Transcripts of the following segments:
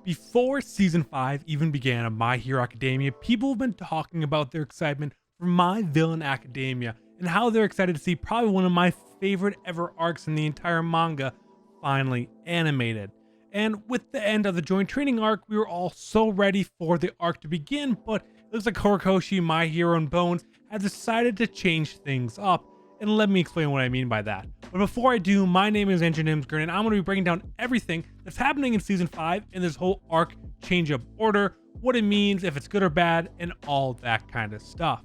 Before season 5 even began of My Hero Academia, people have been talking about their excitement for My Villain Academia and how they're excited to see probably one of my favorite ever arcs in the entire manga finally animated. And with the end of the joint training arc, we were all so ready for the arc to begin, but it looks like Horikoshi, My Hero, and Bones have decided to change things up. And let me explain what I mean by that. But before I do, my name is Engine Imsgren, and I'm going to be breaking down everything that's happening in Season 5 in this whole arc change of order, what it means, if it's good or bad, and all that kind of stuff.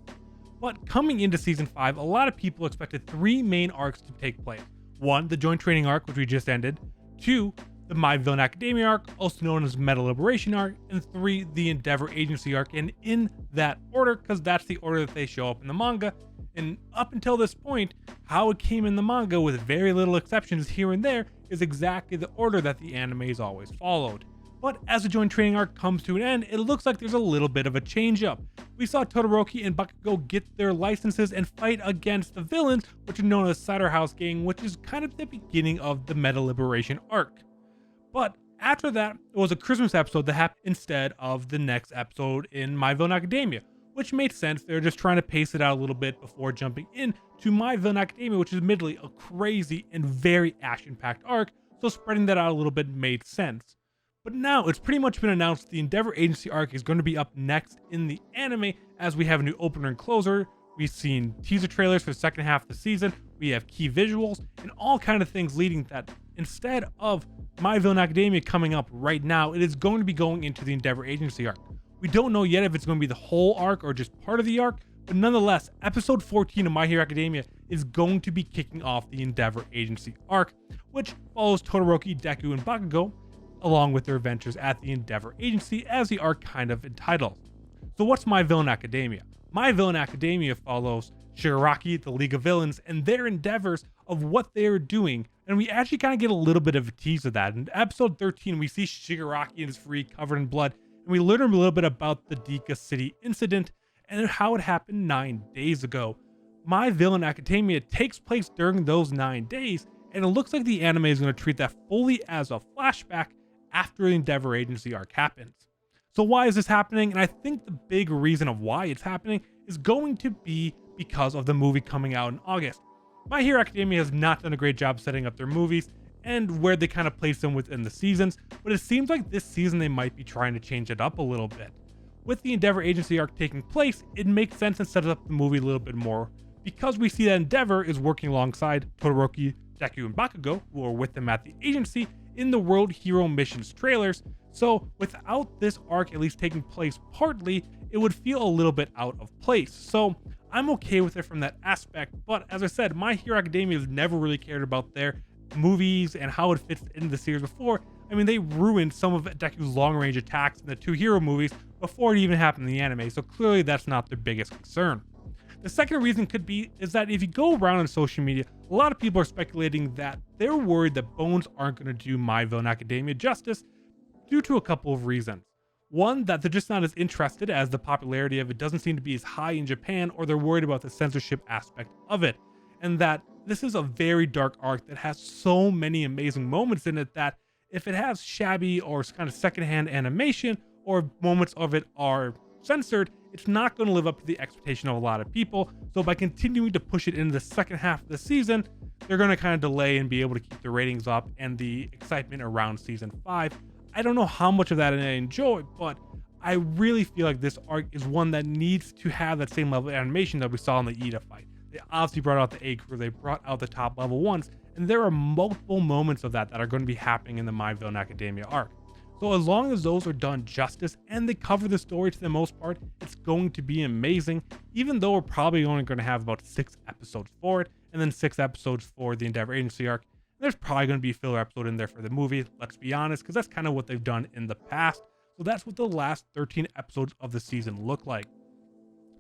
But coming into Season 5, a lot of people expected 3 main arcs to take place. 1, the joint training arc, which we just ended. 2, the My Villain Academia arc, also known as Meta Liberation arc. And 3, the Endeavor Agency arc. And in that order, because that's the order that they show up in the manga. And up until this point, how it came in the manga, with very little exceptions here and there, is exactly the order that the anime has always followed. But as the joint training arc comes to an end, it looks like there's a little bit of a change up. We saw Todoroki and Bakugo get their licenses and fight against the villains, which are known as Cider House Gang, which is kind of the beginning of the Meta Liberation arc. But after that, it was a Christmas episode that happened instead of the next episode in My Villain Academia, which made sense. They're just trying to pace it out a little bit before jumping in to My Villain Academia, which is admittedly a crazy and very action-packed arc, so spreading that out a little bit made sense. But now it's pretty much been announced the Endeavor Agency arc is going to be up next in the anime, as we have a new opener and closer. We've seen teaser trailers for the second half of the season, we have key visuals, and all kind of things leading that instead of My Villain Academia coming up right now, it is going to be going into the Endeavor Agency arc. We don't know yet if it's going to be the whole arc or just part of the arc, but nonetheless, episode 14 of My Hero Academia is going to be kicking off the Endeavor Agency arc, which follows Todoroki, Deku, and Bakugo, along with their adventures at the Endeavor Agency, as the arc kind of entitles. So what's My Villain Academia? My Villain Academia follows Shigaraki, the League of Villains, and their endeavors of what they are doing, and we actually kind of get a little bit of a tease of that. In episode 13, we see Shigaraki in his free, covered in blood, and we learn a little bit about the Deka City incident and how it happened 9 days ago. My Villain Academia takes place during those 9 days, and it looks like the anime is going to treat that fully as a flashback after the Endeavor Agency arc happens. So why is this happening? And I think the big reason of why it's happening is going to be because of the movie coming out in August. My Hero Academia has not done a great job setting up their movies and where they kind of place them within the seasons, but it seems like this season they might be trying to change it up a little bit. With the Endeavor Agency arc taking place, it makes sense and sets up the movie a little bit more, because we see that Endeavor is working alongside Todoroki, Deku, and Bakugo, who are with them at the agency, in the World Hero Missions trailers. So without this arc at least taking place partly, it would feel a little bit out of place. So I'm okay with it from that aspect, but as I said, My Hero Academia has never really cared about their movies and how it fits into the series before. I mean, they ruined some of Deku's long-range attacks in the 2 hero movies before it even happened in the anime, so clearly that's not their biggest concern. The second reason could be is that if you go around on social media, a lot of people are speculating that they're worried that Bones aren't going to do My Villain Academia justice due to a couple of reasons. One, that they're just not as interested, as the popularity of it doesn't seem to be as high in Japan, or they're worried about the censorship aspect of it. And that this is a very dark arc that has so many amazing moments in it that if it has shabby or kind of secondhand animation, or moments of it are censored, it's not going to live up to the expectation of a lot of people. So by continuing to push it into the second half of the season, they're going to kind of delay and be able to keep the ratings up and the excitement around season 5. I don't know how much of that I enjoy, but I really feel like this arc is one that needs to have that same level of animation that we saw in the Ida fight. They obviously brought out the A crew, they brought out the top level ones, and there are multiple moments of that that are going to be happening in the My Villain Academia arc. So as long as those are done justice and they cover the story to the most part, it's going to be amazing, even though we're probably only going to have about 6 episodes for it, and then 6 episodes for the Endeavor Agency arc. There's probably going to be a filler episode in there for the movie, let's be honest, because that's kind of what they've done in the past. So that's what the last 13 episodes of the season look like.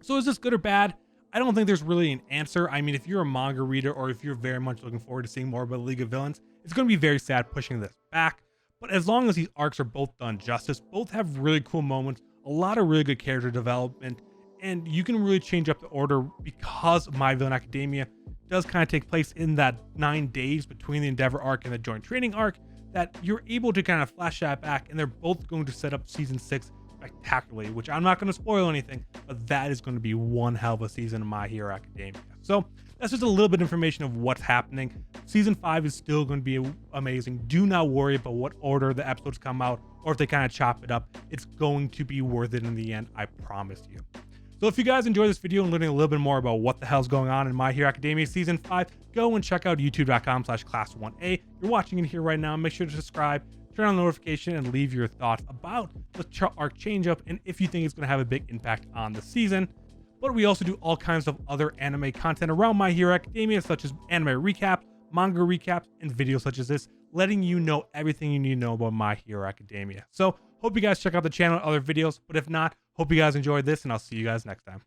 So is this good or bad? I don't think there's really an answer. I mean, if you're a manga reader or if you're very much looking forward to seeing more about the League of Villains, it's going to be very sad pushing this back. But as long as these arcs are both done justice, both have really cool moments, a lot of really good character development, and you can really change up the order because My Villain Academia does kind of take place in that 9 days between the Endeavor arc and the joint training arc, that you're able to kind of flash that back, and they're both going to set up season 6 spectacularly, which I'm not going to spoil anything, but that is going to be one hell of a season of My Hero Academia. So that's just a little bit of information of what's happening. Season 5 is still going to be amazing. Do not worry about what order the episodes come out or if they kind of chop it up. It's going to be worth it in the end, I promise you. So if you guys enjoyed this video and learning a little bit more about what the hell's going on in My Hero Academia Season 5, go and check out youtube.com/class1a. You're watching it here right now. Make sure to subscribe, turn on the notification, and leave your thoughts about the arc change up and if you think it's going to have a big impact on the season. But we also do all kinds of other anime content around My Hero Academia, such as anime recaps, manga recaps, and videos such as this, letting you know everything you need to know about My Hero Academia. So hope you guys check out the channel and other videos, but if not, hope you guys enjoyed this, and I'll see you guys next time.